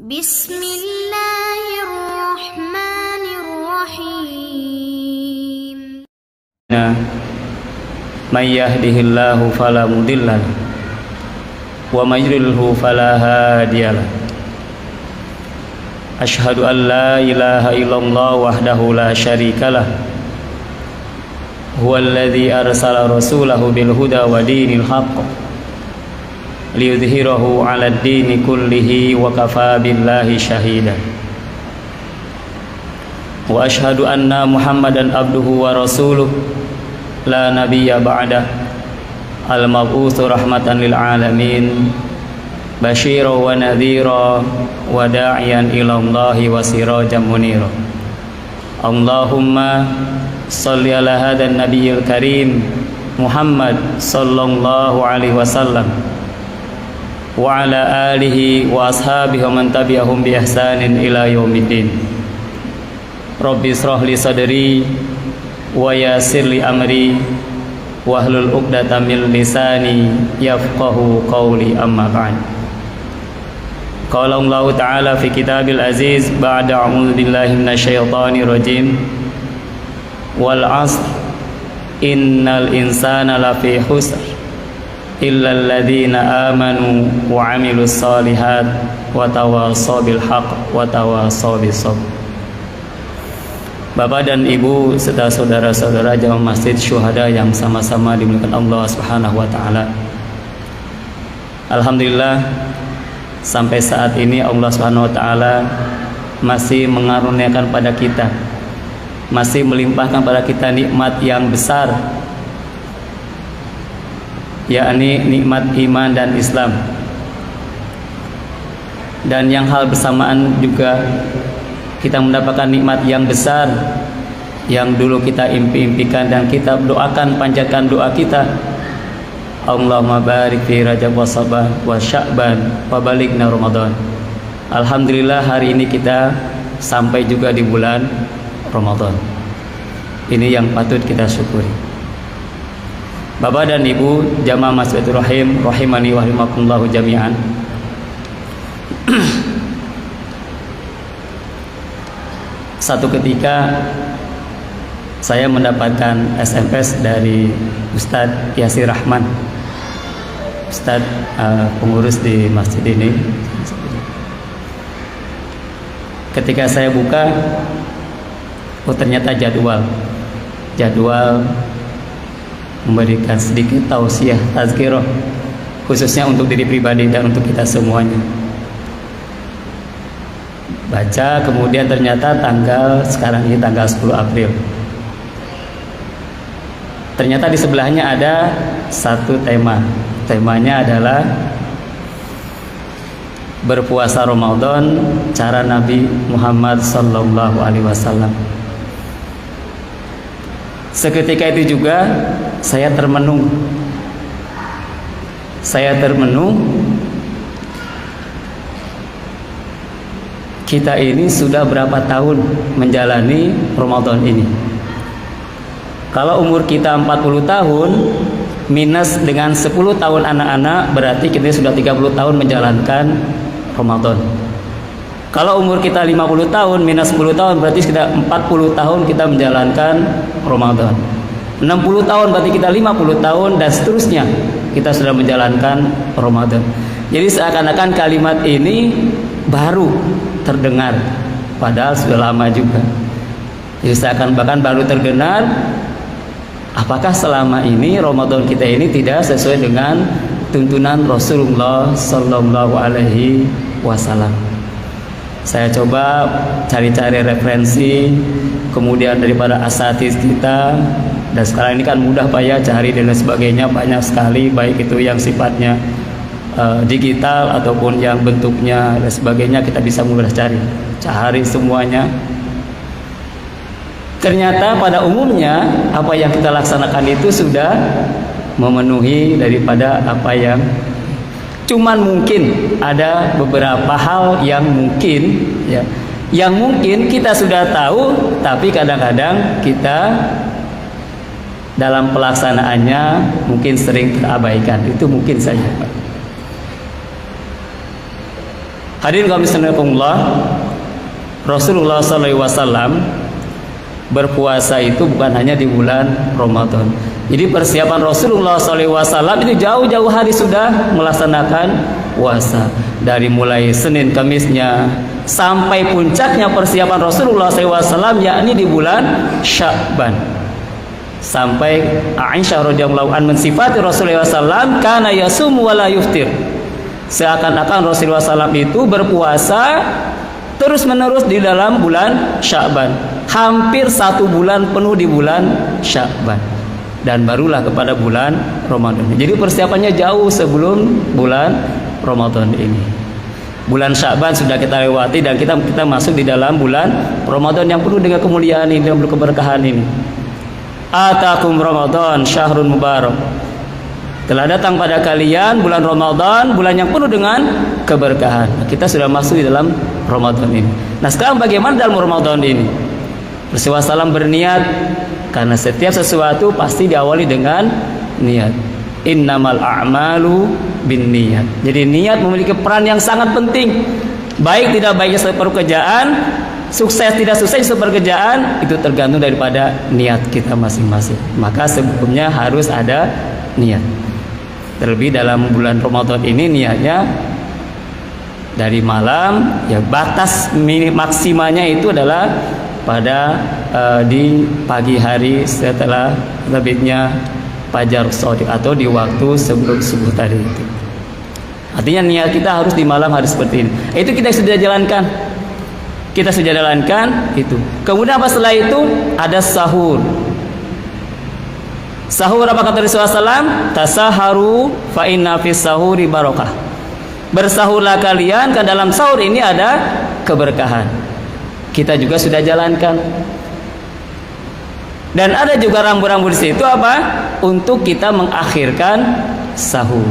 Bismillahirrahmanirrahim. Man yahdihillahu fala mudilla lahu wa may yudlilhu fala hadiya lahu. Asyhadu an la ilaha illallah wahdahu la syarika lah. Huwallazi arsala rasulahu bil huda wa dinil haqq liyudhhirahu 'alad dini kullihi wa kafaa billahi shahida. Wa asyhadu anna Muhammadan abduhu wa rasuluh la nabiyya ba'dah al-mab'utsu rahmatan lil alamin basyira wa nadhira wa da'iyan ila Allahi wa sirajan munira. Allahumma shalli ala hadan nabiyil karim Muhammad sallallahu alaihi wasallam wa ala alihi wa ashabihi wa man tabi'ahum bi ihsanin ila yaumiddin. Rabbi shrah li sadri wa yassir li amri wahlul 'uqdatam min lisani yafqahu qawli, amma ba'd. Qala Allah Ta'ala fi kitabil aziz ba'da a'udzu billahi minasyaitonir rajim. Wal 'asr innal insana lafi khusr illal ladzina amanu wa 'amilus shalihat wa tawassaw bil haqq wa tawassaw bis sabr. Bapak dan Ibu serta saudara-saudara jamaah masjid syuhada yang sama-sama dimuliakan Allah Subhanahu wa taala. Alhamdulillah, sampai saat ini Allah Subhanahu wa taala masih mengaruniakan pada kita, masih melimpahkan pada kita nikmat yang besar, yakni nikmat iman dan Islam. Dan yang hal bersamaan juga kita mendapatkan nikmat yang besar yang dulu kita impi-impikan dan kita doakan, panjatkan doa kita. Allahumma barik fi Rajab wa Saban wa Sya'ban wa balighna Ramadan. Alhamdulillah, hari ini kita sampai juga di bulan Ramadan. Ini yang patut kita syukuri. Bapak dan Ibu jamaah Masjidur Rahim rahimani wa rahimakumullah jami'an. Satu ketika saya mendapatkan SMS dari Ustadz Yasir Rahman, Ustadz pengurus di masjid ini. Ketika saya buka, oh ternyata jadwal memberikan sedikit tausiah tazkirah khususnya untuk diri pribadi dan untuk kita semuanya. Baca, kemudian ternyata sekarang ini tanggal 10 April. Ternyata di sebelahnya ada satu tema. Temanya adalah berpuasa Ramadan, cara Nabi Muhammad sallallahu alaihi wasallam. Seketika itu juga saya termenung. Kita ini sudah berapa tahun menjalani Ramadan ini? Kalau umur kita 40 tahun minus dengan 10 tahun anak-anak, berarti kita sudah 30 tahun menjalankan Ramadan. Kalau umur kita 50 tahun minus 10 tahun, berarti sudah 40 tahun kita menjalankan Ramadan. 60 tahun berarti kita 50 tahun dan seterusnya kita sudah menjalankan Ramadan. Jadi seakan-akan kalimat ini baru terdengar, padahal sudah lama juga. Jadi seakan bahkan baru terdengar. Apakah selama ini Ramadan kita ini tidak sesuai dengan tuntunan Rasulullah Sallallahu Alaihi Wasallam? Saya coba cari-cari referensi, kemudian daripada asatidz kita, dan sekarang ini kan mudah Pak ya, cari dan lain sebagainya banyak sekali, baik itu yang sifatnya digital ataupun yang bentuknya dan sebagainya, kita bisa mudah cari semuanya. Ternyata pada umumnya apa yang kita laksanakan itu sudah memenuhi daripada apa yang, cuman mungkin ada beberapa hal yang mungkin ya, yang mungkin kita sudah tahu tapi kadang-kadang kita dalam pelaksanaannya mungkin sering terabaikan. Itu mungkin saja Pak. Hadirin kaum muslimin, Rasulullah SAW berpuasa itu bukan hanya di bulan Ramadan. Jadi persiapan Rasulullah SAW itu jauh-jauh hari sudah melaksanakan puasa. Dari mulai Senin Kamisnya sampai puncaknya persiapan Rasulullah SAW yakni di bulan Sya'ban. Sampai Aisyah radhiyallahu anha mensifati Rasulullah SAW kana yasumu wa la yuftir. Seakan-akan Rasulullah SAW itu berpuasa terus menerus di dalam bulan Sya'ban. Hampir 1 bulan penuh di bulan Sya'ban. Dan barulah kepada bulan Ramadan. Jadi persiapannya jauh sebelum bulan Ramadan ini. Bulan Sya'ban sudah kita lewati dan kita masuk di dalam bulan Ramadan yang penuh dengan kemuliaan ini dan keberkahan ini. Atakum Ramadan syahrun mubarak. Telah datang pada kalian bulan Ramadan, bulan yang penuh dengan keberkahan. Kita sudah masuk di dalam Ramadan ini. Nah, sekarang bagaimana dalam Ramadan ini? Rasulullah SAW berniat, karena setiap sesuatu pasti diawali dengan niat. Innamal a'malu binniyat. Jadi niat memiliki peran yang sangat penting. Baik tidak baiknya pekerjaan, sukses tidak sukses pekerjaan, itu tergantung daripada niat kita masing-masing. Maka sebelumnya harus ada niat. Terlebih dalam bulan Ramadan ini niatnya dari malam, ya batas maksimalnya itu adalah pada di pagi hari setelah terbitnya fajar shadiq atau di waktu sebelum subuh tadi itu. Artinya niat kita harus di malam hari seperti ini. Itu kita sudah jalankan. Kita sudah jalankan itu. Kemudian apa setelah itu? Ada sahur. Sahur apa kata Rasulullah SAW? Tasaharu fa inna fis sahuri barakah. Bersahurlah kalian, kan dalam sahur ini ada keberkahan. Kita juga sudah jalankan. Dan ada juga rambu-rambu di situ apa? Untuk kita mengakhirkan sahur.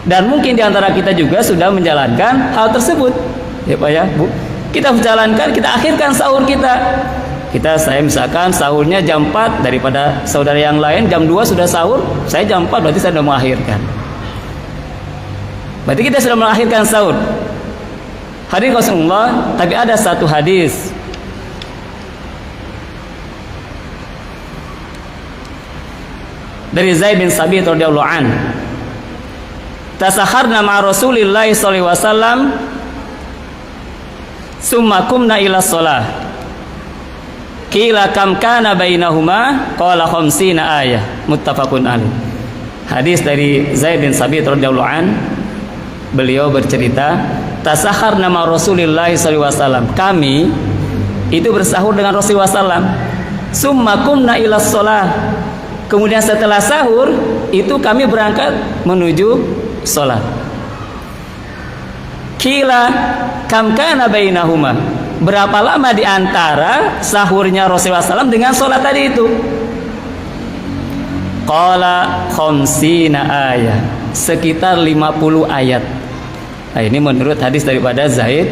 Dan mungkin di antara kita juga sudah menjalankan hal tersebut. Ya Pak ya, Bu. Kita menjalankan, kita akhirkan sahur kita. Saya misalkan sahurnya jam 4, daripada saudara yang lain jam 2 sudah sahur, saya jam 4 berarti saya sudah mengakhirkan. Berarti kita sudah mengakhirkan sahur. Hadirin Rasulullah, tapi ada satu hadis dari Zaid bin Sabit radhiyallahu an. Tasakharna ma Rasulillah sallallahu alaihi wasallam summa kumna ila shalah. Qila kam kana bainahuma qala khamsina ayah muttafaqun alaih. Hadis dari Zaid bin Sabit radhiyallahu an, beliau bercerita, tasakhar nama Rasulullah SAW. Kami itu bersahur dengan Rasulullah SAW. Summa kumna ila sholah. Kemudian setelah sahur itu kami berangkat menuju sholat. Kila kam kana bainahuma. Berapa lama di antara sahurnya Rasulullah SAW dengan sholat tadi itu? Qala khamsina ayat. Sekitar 50 ayat. Nah, ini menurut hadis daripada Zaid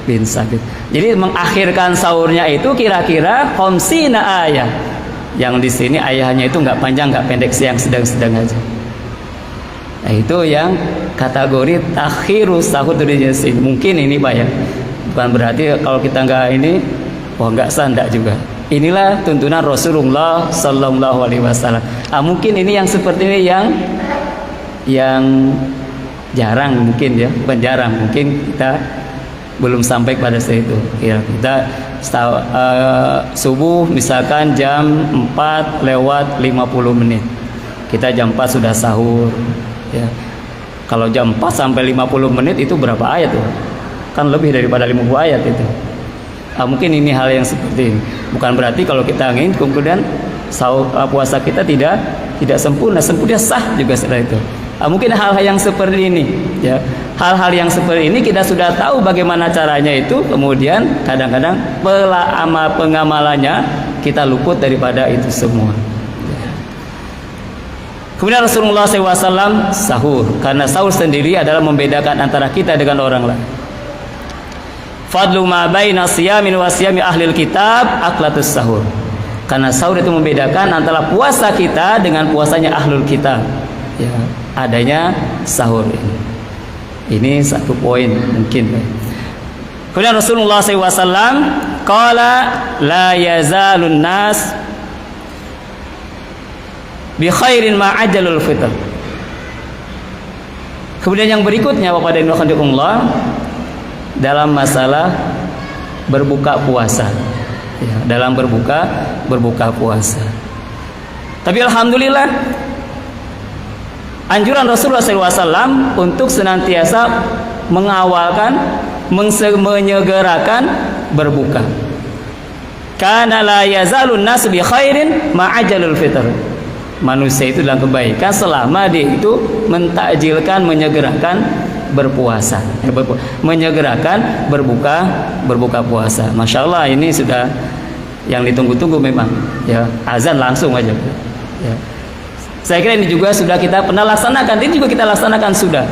bin Sabit. Jadi mengakhirkan sahurnya itu kira-kira khamsina ayat. Yang di sini ayahnya itu nggak panjang, nggak pendek, yang sedang-sedang aja. Nah, itu yang kategori takhiru sahur dari jenis ini. Mungkin ini Pak ya. Bukan berarti kalau kita nggak ini, nggak sah, enggak juga. Inilah tuntunan Rasulullah Sallallahu Alaihi Wasallam. Mungkin ini yang seperti ini yang jarang mungkin ya, bukan jarang, mungkin kita belum sampai pada situ. Ya, kita subuh misalkan jam 4 lewat 50 menit. Kita jam 4 sudah sahur. Ya. Kalau jam 4 sampai 50 menit itu berapa ayat tuh? Kan lebih daripada 50 ayat itu. Mungkin ini hal yang seperti ini. Bukan berarti kalau kita ingin kemudian puasa kita tidak sempurna sah juga setelah itu. Mungkin hal-hal yang seperti ini ya. Hal-hal yang seperti ini kita sudah tahu bagaimana caranya itu, kemudian kadang-kadang pengamalannya kita luput daripada itu semua. Kemudian Rasulullah SAW sahur, karena sahur sendiri adalah membedakan antara kita dengan orang lain. Fadlu ma baina siyamin wa siyami ahlil kitab aklatus sahur. Karena sahur itu membedakan antara puasa kita dengan puasanya ahlul kitab. Ya, adanya sahur ini. Ini satu poin mungkin. Kemudian Rasulullah SAW qala la yazalun nas bi khairin ma ajalul fitr. Kemudian yang berikutnya Bapak dan Ibu rahimakumullah, dalam masalah berbuka puasa, ya, dalam berbuka puasa. Tapi alhamdulillah anjuran Rasulullah SAW untuk senantiasa mengawalkan, menyegerakan berbuka. Kana la yazalun nas bi khairin ma ajalul fitr. Manusia itu dalam kebaikan selama dia itu mentakjilkan, menyegerakan berpuasa, menyegerakan berbuka puasa. Masya Allah, ini sudah yang ditunggu-tunggu memang. Ya, azan langsung aja. Ya. Saya kira ini juga sudah kita pernah laksanakan, ini juga kita laksanakan sudah.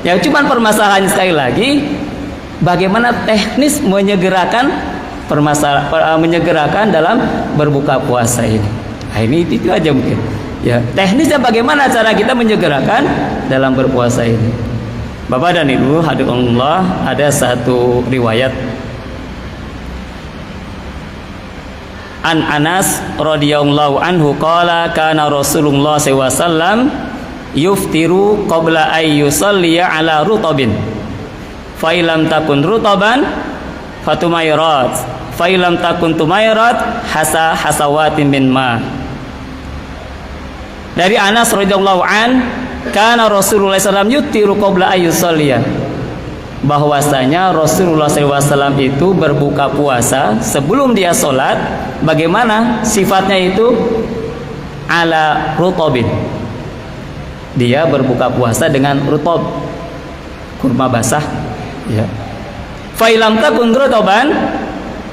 Ya, cuman permasalahannya sekali lagi, bagaimana teknis menyegerakan menyegerakan dalam berbuka puasa ini. Nah, ini itu aja mungkin. Ya, teknisnya bagaimana cara kita menyegerakan dalam berpuasa ini. Bapak dan Ibu hadirin, ada satu riwayat An Anas radhiyallahu anhu qala kana Rasulullah SAW yuftiru qabla ay yusalliya ala rutabin fa illam takun rutaban fatumayrat fa illam takun tumayrat hasawatin min ma. Dari Anas radhiyallahu an, kana Rasulullah SAW yutiru qabla ay yusalliya, bahwasanya Rasulullah SAW itu berbuka puasa sebelum dia sholat. Bagaimana sifatnya itu? Ala rutobin, dia berbuka puasa dengan rutob, kurma basah, ya. Fa'ilam takun rutoban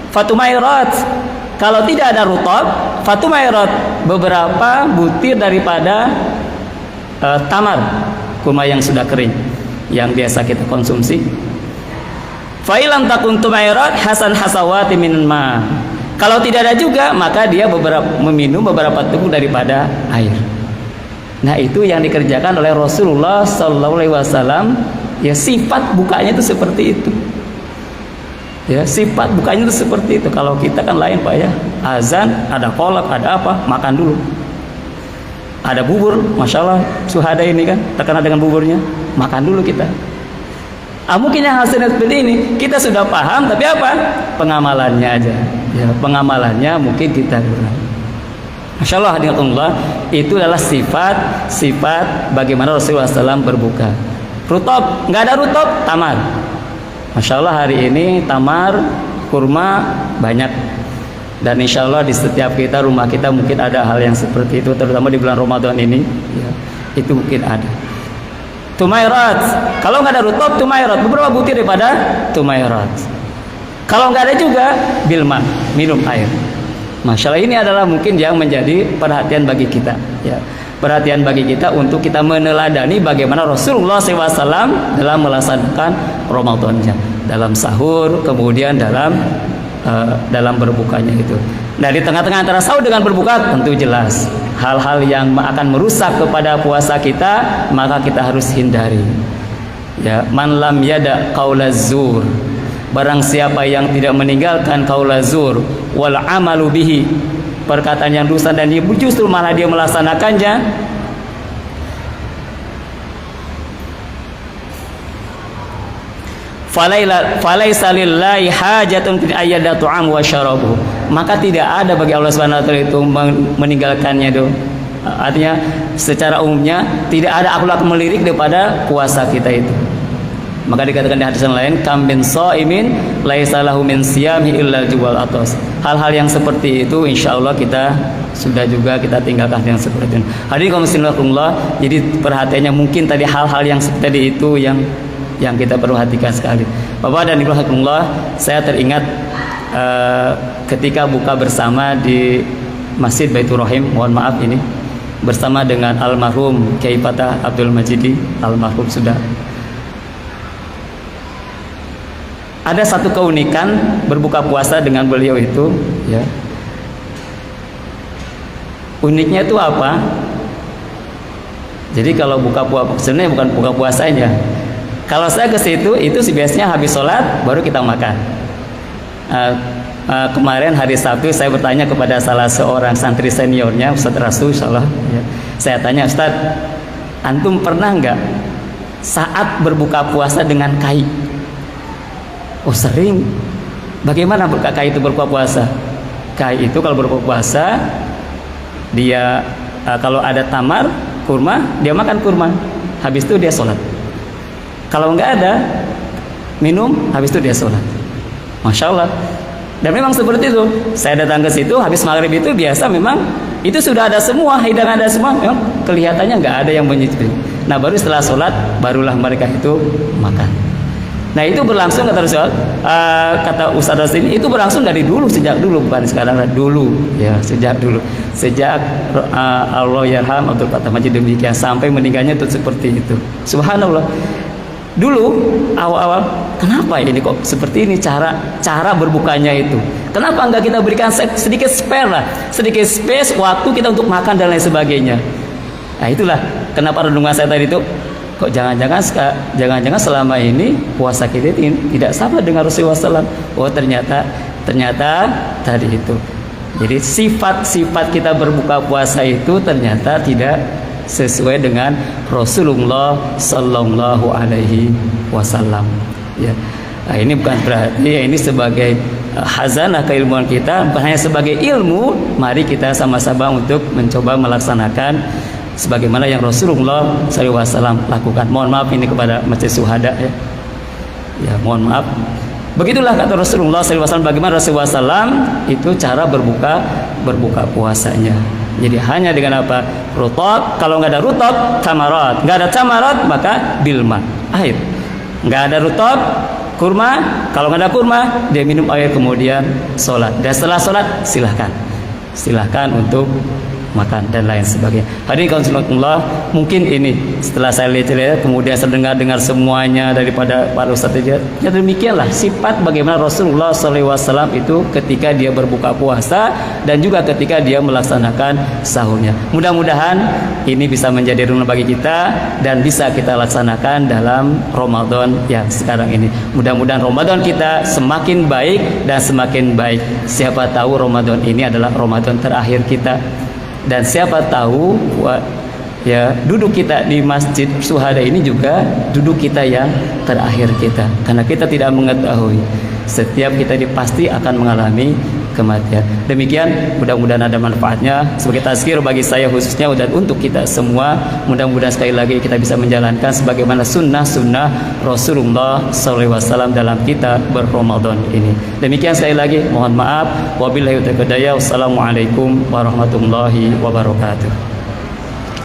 fatumairat, kalau tidak ada rutob, fatumairat, beberapa butir daripada tamar, kurma yang sudah kering, yang biasa kita konsumsi. Fa'ilam takun tumairat hasan hasawati min ma, kalau tidak ada juga, maka dia meminum beberapa teguk daripada air. Nah, itu yang dikerjakan oleh Rasulullah SAW. Ya, sifat bukanya itu seperti itu. Ya, sifat bukanya itu seperti itu. Kalau kita kan lain Pak ya, azan, ada kolak, ada apa, makan dulu. Ada bubur, masya Allah, suhada ini kan terkenal dengan buburnya, makan dulu kita. Mungkin yang hasilnya seperti ini kita sudah paham, tapi apa? Pengamalannya aja. Ya, pengamalannya mungkin kita kurang. Masya Allah, hadiratullah, itu adalah sifat bagaimana Rasulullah SAW berbuka. Rutob, nggak ada rutob, tamar. Masya Allah, hari ini tamar, kurma banyak. Dan insya Allah di setiap rumah kita mungkin ada hal yang seperti itu, terutama di bulan Ramadan ini, ya, itu mungkin ada. Tumairat, kalau nggak ada rutob, tumairat, beberapa butir daripada tumairat. Kalau nggak ada juga, bilma, minum air. Masya Allah, ini adalah mungkin yang menjadi perhatian bagi kita, ya. Perhatian bagi kita untuk kita meneladani bagaimana Rasulullah SAW dalam melaksanakan Ramadannya, dalam sahur, kemudian dalam berbukanya itu. Nah, di tengah-tengah antara sahur dengan berbuka tentu jelas hal-hal yang akan merusak kepada puasa kita, maka kita harus hindari. Ya, man lam yada qaulaz zur, barang siapa yang tidak meninggalkan qaulaz zur wal amalu bihi, perkataan yang dusta dan dia justru malah dia melaksanakannya, falaisa lillahi hajatun fi ayyada tu'am wa syarabu, maka tidak ada bagi Allah Subhanahu wa taala itu meninggalkannya itu. Artinya secara umumnya tidak ada akhlak melirik daripada puasa kita itu. Maka dikatakan di hadis yang lain, kam bin shaimin laisa lahu min siyami illa juwal atas. Hal-hal yang seperti itu insya Allah kita sudah juga kita tinggalkan yang seperti itu. Hadirin kaum muslimin rahimakumullah, jadi perhatiannya mungkin tadi hal-hal yang seperti itu yang kita perhatikan sekali. Bapak dan Ibu rahimakumullah, saya teringat ketika buka bersama di Masjid Baitur Rahim, mohon maaf ini bersama dengan almarhum Kiai Fatah Abdul Majidi, almarhum sudah. Ada satu keunikan berbuka puasa dengan beliau itu, ya. Uniknya itu apa? Jadi kalau buka puasa, sebenarnya bukan buka puasanya, Kalau saya ke situ, itu biasanya habis sholat baru kita makan. Kemarin hari Sabtu saya bertanya kepada salah seorang santri seniornya, Ustadz Rasul, insyaallah, ya. Saya tanya, Ustadz, antum pernah nggak saat berbuka puasa dengan kai? Oh sering. Bagaimana kai itu berbuka puasa? Kai itu kalau berbuka puasa, dia kalau ada tamar, kurma, dia makan kurma. Habis itu dia sholat. Kalau nggak ada minum, habis itu dia sholat. Masya Allah. Dan memang seperti itu. Saya datang ke situ habis maghrib itu biasa memang itu sudah ada semua, hidangan ada semua. Memang kelihatannya nggak ada yang menyicil. Nah baru setelah sholat barulah mereka itu makan. Nah itu berlangsung kata Ustaz Rasul itu berlangsung dari dulu, sejak dulu, bukan sekarang, dulu ya, sejak dulu, sejak Allah yarham Abdul Fattah Majid demikian sampai meninggalnya itu seperti itu. Subhanallah. Dulu awal-awal kenapa ini kok seperti ini cara berbukanya itu? Kenapa enggak kita berikan sedikit spare lah, sedikit space waktu kita untuk makan dan lain sebagainya? Nah itulah kenapa renungan saya tadi itu kok jangan-jangan selama ini puasa kita tidak sama dengan Rasulullah SAW. Oh ternyata tadi itu. Jadi sifat-sifat kita berbuka puasa itu ternyata tidak sesuai dengan Rasulullah Sallallahu Alaihi Wasallam. Ya, nah, ini bukan berarti ya, ini sebagai khazanah keilmuan kita, bukan hanya sebagai ilmu. Mari kita sama-sama untuk mencoba melaksanakan sebagaimana yang Rasulullah SAW lakukan. Mohon maaf ini kepada Masjid Syuhada ya. Ya, mohon maaf. Begitulah kata Rasulullah SAW, bagaimana Rasulullah SAW itu cara berbuka puasanya. Jadi hanya dengan apa? Rutab. Kalau nggak ada rutab, tamarat. Nggak ada tamarat, maka bilma, air. Nggak ada rutab, kurma. Kalau nggak ada kurma, dia minum air kemudian sholat. Dan setelah sholat silahkan untuk makan dan lain sebagainya. Hadirin kaum muslimin, mungkin ini setelah saya lihat kemudian saya dengar semuanya daripada para ustadz ya demikianlah sifat bagaimana Rasulullah SAW itu ketika dia berbuka puasa dan juga ketika dia melaksanakan sahurnya. Mudah-mudahan ini bisa menjadi renungan bagi kita dan bisa kita laksanakan dalam Ramadan yang sekarang ini. Mudah-mudahan Ramadan kita semakin baik dan semakin baik. Siapa tahu Ramadan ini adalah Ramadan terakhir kita. Dan siapa tahu ya duduk kita di Masjid Syuhada ini juga duduk kita yang terakhir kita, karena kita tidak mengetahui setiap kita pasti akan mengalami kematian. Demikian, mudah-mudahan ada manfaatnya sebagai tazkir bagi saya khususnya dan untuk kita semua. Mudah-mudahan sekali lagi kita bisa menjalankan sebagaimana sunnah-sunnah Rasulullah SAW dalam kita ber-Ramadan ini. Demikian sekali lagi, mohon maaf. Wabillahi taufiq wal hidayah. Wassalamualaikum warahmatullahi wabarakatuh.